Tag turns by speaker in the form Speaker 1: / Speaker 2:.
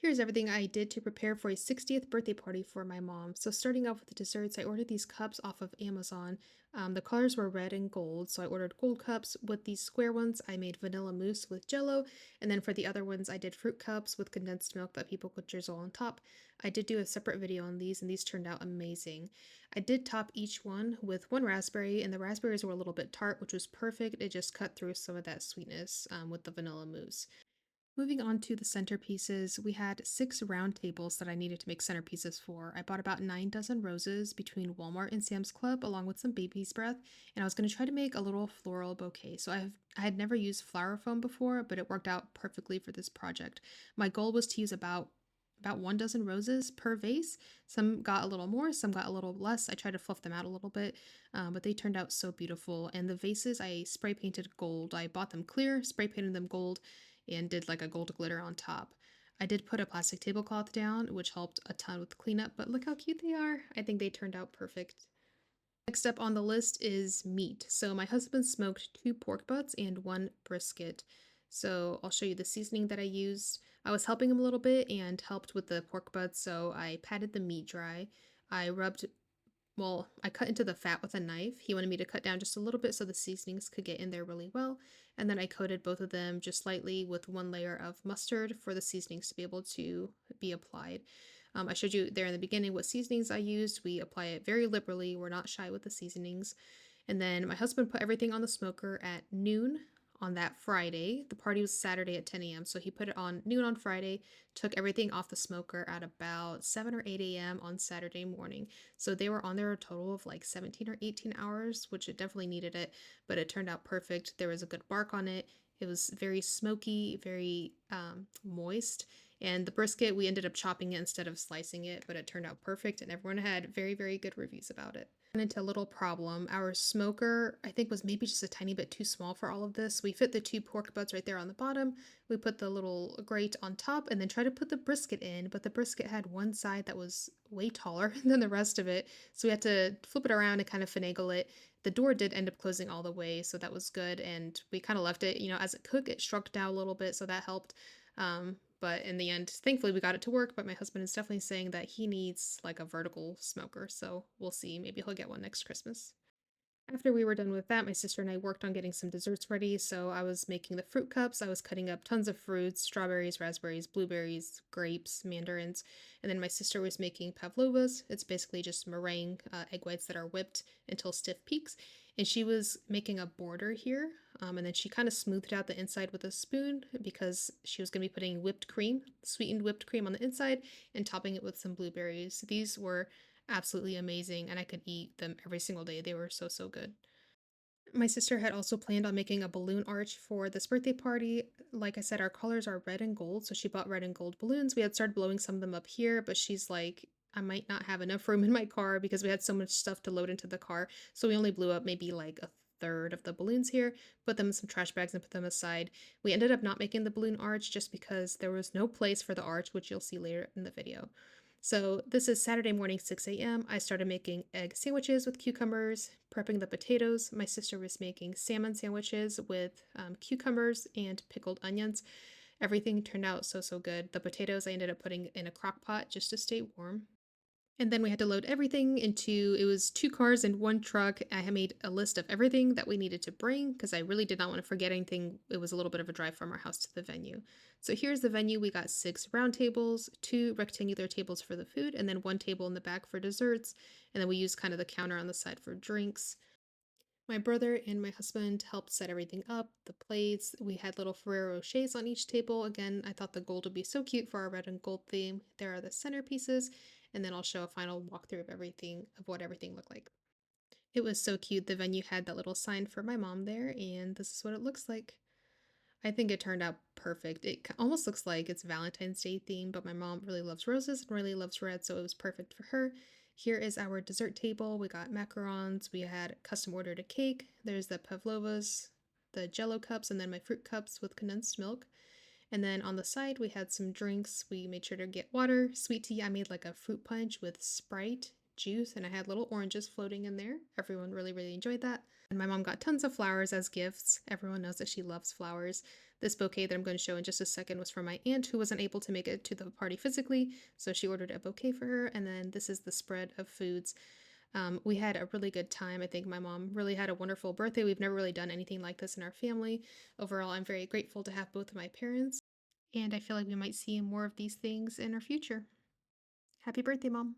Speaker 1: Here's everything I did to prepare for a 60th birthday party for my mom. So, starting off with the desserts, I ordered these cups off of Amazon. The colors were red and gold, so I ordered gold cups. With these square ones, I made vanilla mousse with jello. And then for the other ones, I did fruit cups with condensed milk that people could drizzle on top. I did do a separate video on these, and these turned out amazing. I did top each one with one raspberry, and the raspberries were a little bit tart, which was perfect. It just cut through some of that sweetness with the vanilla mousse. Moving on to the centerpieces, we had 6 round tables that I needed to make centerpieces for. I bought about 9 dozen roses between Walmart and Sam's Club, along with some baby's breath, and I was going to try to make a little floral bouquet. So I had never used flower foam before, but it worked out perfectly for this project. My goal was to use about 1 dozen roses per vase. Some got a little more, some got a little less. I tried to fluff them out a little bit, but they turned out so beautiful. And the vases I spray painted gold. I bought them clear, spray painted them gold, and did like a gold glitter on top. I did put a plastic tablecloth down, which helped a ton with cleanup, but look how cute they are. I think they turned out perfect. Next up on the list is meat. So my husband smoked 2 pork butts and 1 brisket. So I'll show you the seasoning that I used. I was helping him a little bit and helped with the pork butts, so I patted the meat dry. I rubbed I cut into the fat with a knife. He wanted me to cut down just a little bit so the seasonings could get in there really well. And then I coated both of them just lightly with one layer of mustard for the seasonings to be able to be applied. I showed you there in the beginning what seasonings I used. We apply it very liberally. We're not shy with the seasonings. And then my husband put everything on the smoker at noon on that Friday. The party was Saturday at 10 a.m. So he put it on noon on Friday, took everything off the smoker at about 7 or 8 a.m. on Saturday morning. So they were on there a total of like 17 or 18 hours, which it definitely needed it, but it turned out perfect. There was a good bark on it. It was very smoky, very moist. And the brisket, we ended up chopping it instead of slicing it, but it turned out perfect, and everyone had very, very good reviews about it. Into a little problem. Our smoker, I think, was maybe just a tiny bit too small for all of this. We fit the 2 pork butts right there on the bottom. We put the little grate on top and then tried to put the brisket in, but the brisket had one side that was way taller than the rest of it. So we had to flip it around and kind of finagle it. The door did end up closing all the way, so that was good. And we kind of left it, as it cooked, it shrunk down a little bit, so that helped. But in the end, thankfully, we got it to work. But my husband is definitely saying that he needs like a vertical smoker. So we'll see. Maybe he'll get one next Christmas. After we were done with that, my sister and I worked on getting some desserts ready. So I was making the fruit cups. I was cutting up tons of fruits, strawberries, raspberries, blueberries, grapes, mandarins. And then my sister was making pavlovas. It's basically just meringue egg whites that are whipped until stiff peaks. And she was making a border here. And then she kind of smoothed out the inside with a spoon because she was going to be putting whipped cream, sweetened whipped cream on the inside, and topping it with some blueberries. These were absolutely amazing, and I could eat them every single day. They were so, so good. My sister had also planned on making a balloon arch for this birthday party. Like I said, our colors are red and gold, so she bought red and gold balloons. We had started blowing some of them up here, but she's like, I might not have enough room in my car because we had so much stuff to load into the car. So we only blew up maybe like a third of the balloons here, put them in some trash bags and put them aside. We ended up not making the balloon arch just because there was no place for the arch, which you'll see later in the video. So this is Saturday morning, 6 a.m. I started making egg sandwiches with cucumbers, prepping the potatoes. My sister was making salmon sandwiches with cucumbers and pickled onions. Everything turned out so, so good. The potatoes I ended up putting in a crock pot just to stay warm. And then we had to load everything into, it was 2 cars and 1 truck. I had made a list of everything that we needed to bring because I really did not want to forget anything. It was a little bit of a drive from our house to the venue. So here's the venue. We got 6 round tables, 2 rectangular tables for the food, and then 1 table in the back for desserts. And then we used kind of the counter on the side for drinks. My brother and my husband helped set everything up, the plates. We had little Ferrero Rochers on each table. Again, I thought the gold would be so cute for our red and gold theme. There are the centerpieces, and then I'll show a final walkthrough of everything, of what everything looked like. It was so cute. The venue had that little sign for my mom there, and this is what it looks like. I think it turned out perfect. It almost looks like it's Valentine's Day theme, but my mom really loves roses and really loves red, so it was perfect for her. Here is our dessert table. We got macarons. We had custom ordered a cake. There's the pavlovas, the jello cups, and then my fruit cups with condensed milk. And then on the side, we had some drinks. We made sure to get water, sweet tea. I made like a fruit punch with Sprite juice, and I had little oranges floating in there. Everyone really, really enjoyed that. And my mom got tons of flowers as gifts. Everyone knows that she loves flowers. This bouquet that I'm going to show in just a second was from my aunt who wasn't able to make it to the party physically, so she ordered a bouquet for her. And then this is the spread of foods. We had a really good time. I think my mom really had a wonderful birthday. We've never really done anything like this in our family. Overall, I'm very grateful to have both of my parents, and I feel like we might see more of these things in our future. Happy birthday, Mom.